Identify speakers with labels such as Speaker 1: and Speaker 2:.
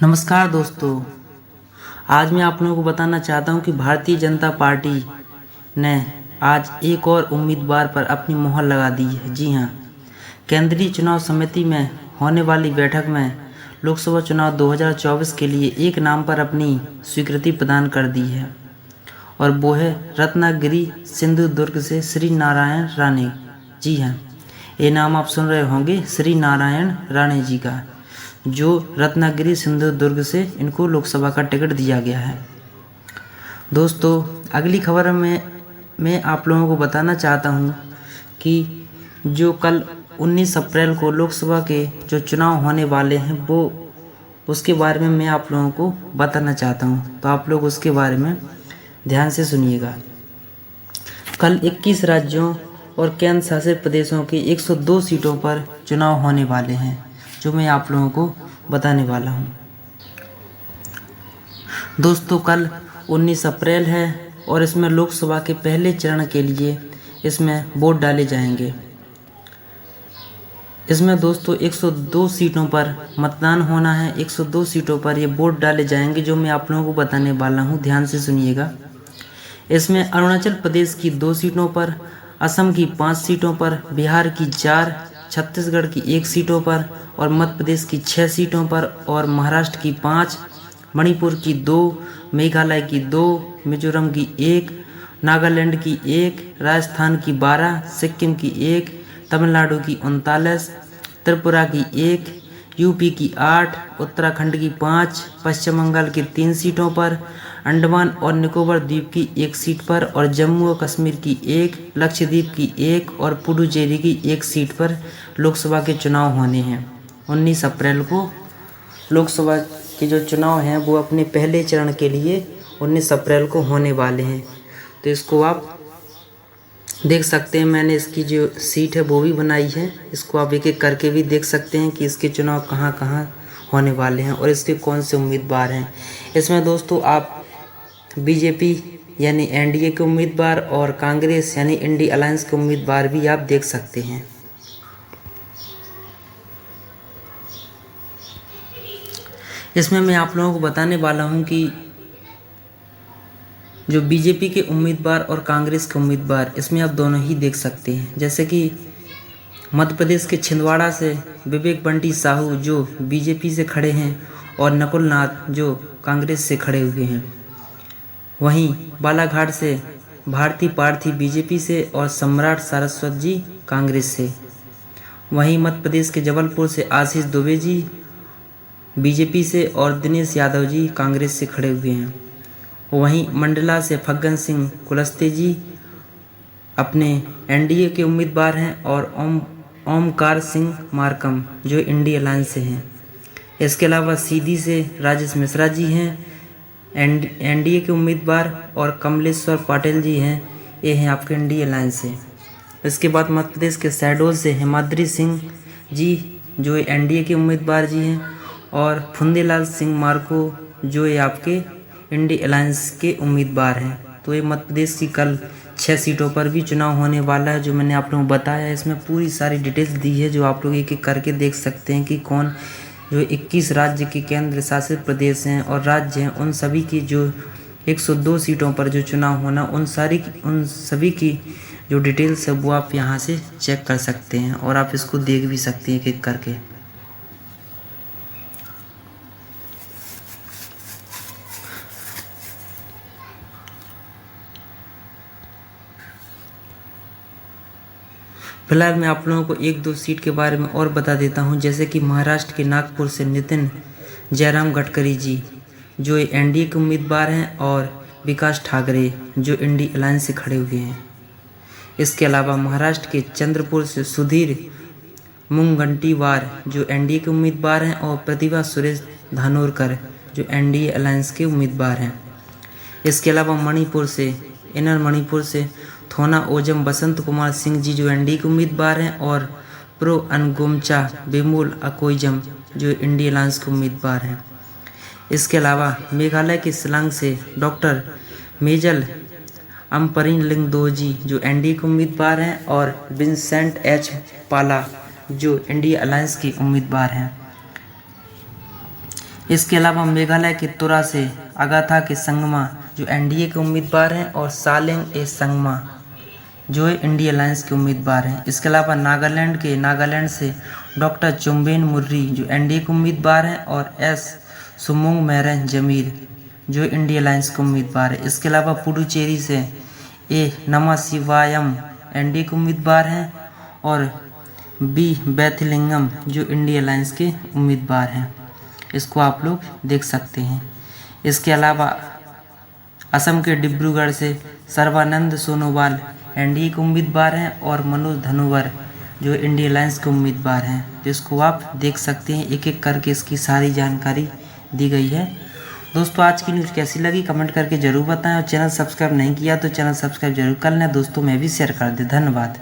Speaker 1: नमस्कार दोस्तों। आज मैं आप लोगों को बताना चाहता हूं कि भारतीय जनता पार्टी ने आज एक और उम्मीदवार पर अपनी मोहर लगा दी है। जी हां, केंद्रीय चुनाव समिति में होने वाली बैठक में लोकसभा चुनाव 2024 के लिए एक नाम पर अपनी स्वीकृति प्रदान कर दी है और वो है रत्नागिरी सिंधुदुर्ग से श्री नारायण राणे। जी हां, ये नाम आप सुन रहे होंगे, श्री नारायण राणे जी का, जो रत्नागिरी सिंधुदुर्ग से इनको लोकसभा का टिकट दिया गया है। दोस्तों, अगली खबर में मैं आप लोगों को बताना चाहता हूं कि जो कल 19 अप्रैल को लोकसभा के जो चुनाव होने वाले हैं वो उसके बारे में मैं आप लोगों को बताना चाहता हूं, तो आप लोग उसके बारे में ध्यान से सुनिएगा। कल 21 राज्यों और केंद्र शासित प्रदेशों की 102 सीटों पर चुनाव होने वाले हैं, जो मैं आप लोगों को बताने वाला हूं। दोस्तों, कल 19 अप्रैल है और इसमें लोकसभा के पहले चरण के लिए इसमें वोट डाले जाएंगे। इसमें दोस्तों 102 सीटों पर मतदान होना है। 102 सीटों पर ये वोट डाले जाएंगे, जो मैं आप लोगों को बताने वाला हूं। ध्यान से सुनिएगा। इसमें अरुणाचल प्रदेश की 2 सीटों पर, असम की 5 सीटों पर, बिहार की 4, छत्तीसगढ़ की 1 सीटों पर और मध्य प्रदेश की 6 सीटों पर और महाराष्ट्र की 5, मणिपुर की 2, मेघालय की 2, मिजोरम की 1, नागालैंड की 1, राजस्थान की 12, सिक्किम की 1, तमिलनाडु की 39, त्रिपुरा की 1, यूपी की 8, उत्तराखंड की 5, पश्चिम बंगाल की 3 सीटों पर, अंडमान और निकोबार द्वीप की 1 सीट पर और जम्मू और कश्मीर की 1, लक्षद्वीप की 1 और पुडुचेरी की 1 सीट पर लोकसभा के चुनाव होने हैं। 19 अप्रैल को लोकसभा के जो चुनाव हैं वो अपने पहले चरण के लिए 19 अप्रैल को होने वाले हैं। तो इसको आप देख सकते हैं, मैंने इसकी जो सीट है वो भी बनाई है। इसको आप एक एक करके भी देख सकते हैं कि इसके चुनाव कहाँ कहाँ होने वाले हैं और इसके कौन से उम्मीदवार हैं। इसमें दोस्तों आप बीजेपी यानी एनडीए के उम्मीदवार और कांग्रेस यानी इंडिया अलायंस के उम्मीदवार भी आप देख सकते हैं। इसमें मैं आप लोगों को बताने वाला हूं कि जो बीजेपी के उम्मीदवार और कांग्रेस के उम्मीदवार, इसमें आप दोनों ही देख सकते हैं। जैसे कि मध्य प्रदेश के छिंदवाड़ा से विवेक बंटी साहू जो बीजेपी से खड़े हैं और नकुल नाथ जो कांग्रेस से खड़े हुए हैं। वहीं बालाघाट से भारती पार्थी बीजेपी से और सम्राट सारस्वत जी कांग्रेस से। वहीं मध्य प्रदेश के जबलपुर से आशीष दुबे जी बीजेपी से और दिनेश यादव जी कांग्रेस से खड़े हुए हैं। वहीं मंडला से फग्गन सिंह कुलस्ते जी अपने एनडीए के उम्मीदवार हैं और ओमकार सिंह मार्कम जो इंडिया अलायंस से हैं। इसके अलावा सीधी से राजेश मिश्रा जी हैं एनडीए के उम्मीदवार और कमलेश्वर पाटिल जी हैं, ये हैं आपके इंडिया अलायंस से। इसके बाद मध्य प्रदेश के शहडोल से हिमाद्री सिंह जी जो एनडीए के उम्मीदवार जी हैं और फुंदेलाल सिंह मार्को जो ये आपके इंडिया अलायंस के उम्मीदवार हैं। तो ये मध्य प्रदेश की कल 6 सीटों पर भी चुनाव होने वाला है, जो मैंने आप लोगों को बताया। इसमें पूरी सारी डिटेल्स दी है, जो आप लोग एक एक करके देख सकते हैं कि कौन जो 21 राज्य के केंद्र शासित प्रदेश हैं और राज्य हैं, उन सभी की जो 102 सीटों पर जो चुनाव होना, उन सभी की जो डिटेल्स है वो आप यहाँ से चेक कर सकते हैं और आप इसको देख भी सकते हैं एक एक करके। फिलहाल मैं आप लोगों को 1-2 सीट के बारे में और बता देता हूं, जैसे कि महाराष्ट्र के नागपुर से नितिन जयराम गडकरी जी जो एनडीए के उम्मीदवार हैं और विकास ठाकरे जो इंडिया अलायंस से खड़े हुए हैं। इसके अलावा महाराष्ट्र के चंद्रपुर से सुधीर मुनगंटीवार जो एनडीए के उम्मीदवार हैं और प्रतिभा सुरेश धानोरकर जो एनडीए अलायंस के उम्मीदवार हैं। इसके अलावा इनर मणिपुर से थोना ओजम बसंत कुमार सिंह जी जो एनडीए के उम्मीदवार हैं और प्रो अनगोमचा बिमोल अकोइजम जो इंडिया अलायंस के उम्मीदवार हैं। इसके अलावा मेघालय के शिलांग से डॉक्टर मेजल अम्परिन लिंगदो जी जो एनडीए के उम्मीदवार हैं और विंसेंट एच पाला जो इंडिया अलायंस के उम्मीदवार हैं। इसके अलावा मेघालय के तुरा से अगाथा के संगमा जो एनडीए के उम्मीदवार हैं और सालेम ए संगमा जो इंडिया अलायंस के उम्मीदवार हैं। इसके अलावा नागालैंड से डॉक्टर चुम्बेन मुर्री जो एनडीए के उम्मीदवार हैं और एस सुमुंग मैरन जमीर जो इंडिया अलायंस के उम्मीदवार है। इसके अलावा पुडुचेरी से ए नमः एनडीए के उम्मीदवार हैं और बी बैथलिंगम जो इंडिया अलायंस के उम्मीदवार हैं। इसको आप लोग देख सकते हैं। इसके अलावा असम के डिब्रूगढ़ से सर्बानंद सोनोवाल एनडीए के उम्मीदवार हैं और मनोज धनोवर जो इंडिया अलायंस के उम्मीदवार हैं। जिसको आप देख सकते हैं, एक एक करके इसकी सारी जानकारी दी गई है। दोस्तों आज की न्यूज़ कैसी लगी कमेंट करके ज़रूर बताएं और चैनल सब्सक्राइब नहीं किया तो चैनल सब्सक्राइब जरूर कर लें। दोस्तों में भी शेयर कर दें। धन्यवाद।